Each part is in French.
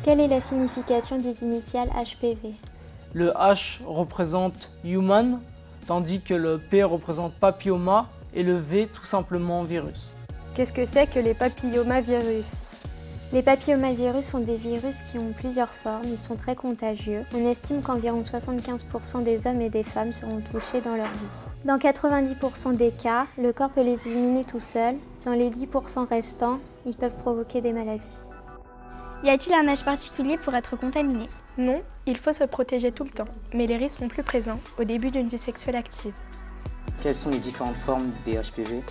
Quelle est la signification des initiales HPV? Le H représente Human, tandis que le P représente Papilloma et le V tout simplement virus. Qu'est-ce que c'est que les papillomavirus? Les papillomavirus sont des virus qui ont plusieurs formes, ils sont très contagieux. On estime qu'environ 75% des hommes et des femmes seront touchés dans leur vie. Dans 90% des cas, le corps peut les éliminer tout seul. Dans les 10% restants, ils peuvent provoquer des maladies. Y a-t-il un âge particulier pour être contaminé? Non, il faut se protéger tout le temps, mais les risques sont plus présents au début d'une vie sexuelle active. Quelles sont les différentes formes des HPV?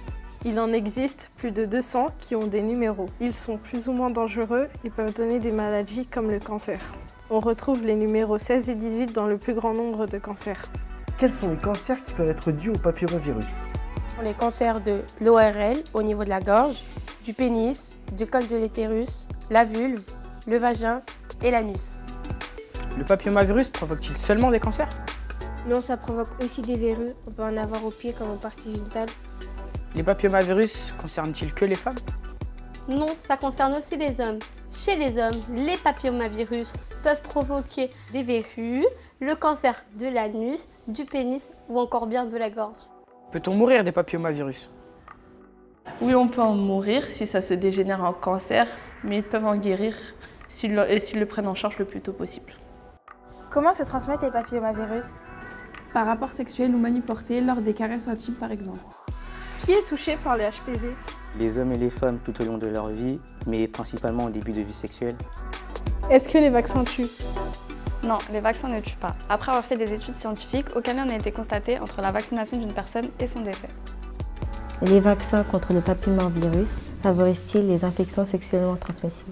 Il en existe plus de 200 qui ont des numéros. Ils sont plus ou moins dangereux et peuvent donner des maladies comme le cancer. On retrouve les numéros 16 et 18 dans le plus grand nombre de cancers. Quels sont les cancers qui peuvent être dus au papillomavirus? Les cancers de l'ORL au niveau de la gorge, du pénis, du col de l'utérus, la vulve, le vagin et l'anus. Le papillomavirus provoque-t-il seulement des cancers? Non, ça provoque aussi des verrues. On peut en avoir aux pieds comme aux parties génitales. Les papillomavirus concernent-ils que les femmes? Non, ça concerne aussi les hommes. Chez les hommes, les papillomavirus peuvent provoquer des verrues, le cancer de l'anus, du pénis ou encore bien de la gorge. Peut-on mourir des papillomavirus? Oui, on peut en mourir si ça se dégénère en cancer, mais ils peuvent en guérir s'ils le prennent en charge le plus tôt possible. Comment se transmettent les papillomavirus? Par rapport sexuel ou manuporté lors des caresses intimes par exemple. Qui est touché par les HPV? Les hommes et les femmes tout au long de leur vie, mais principalement au début de vie sexuelle. Est-ce que les vaccins tuent? Non, les vaccins ne tuent pas. Après avoir fait des études scientifiques, aucun lien n'a été constaté entre la vaccination d'une personne et son décès. Les vaccins contre le papillomavirus favorisent-ils les infections sexuellement transmissibles?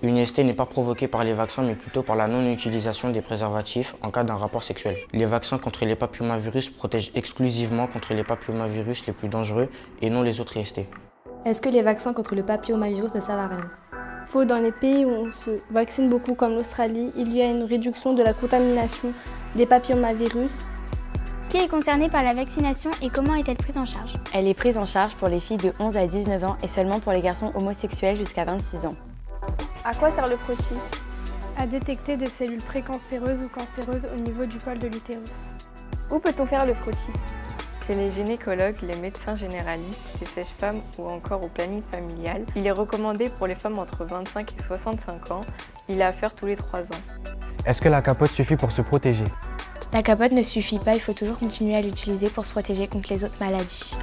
Une IST n'est pas provoquée par les vaccins, mais plutôt par la non-utilisation des préservatifs en cas d'un rapport sexuel. Les vaccins contre les papillomavirus protègent exclusivement contre les papillomavirus les plus dangereux et non les autres IST. Est-ce que les vaccins contre le papillomavirus ne servent à rien? Faux, dans les pays où on se vaccine beaucoup comme l'Australie, il y a une réduction de la contamination des papillomavirus. Qui est concerné par la vaccination et comment est-elle prise en charge? Elle est prise en charge pour les filles de 11 à 19 ans et seulement pour les garçons homosexuels jusqu'à 26 ans. À quoi sert le frottis? À détecter des cellules précancéreuses ou cancéreuses au niveau du col de l'utérus. Où peut-on faire le frottis? Chez les gynécologues, les médecins généralistes, les sages-femmes ou encore au planning familial. Il est recommandé pour les femmes entre 25 et 65 ans. Il est à faire tous les 3 ans. Est-ce que la capote suffit pour se protéger? La capote ne suffit pas, il faut toujours continuer à l'utiliser pour se protéger contre les autres maladies.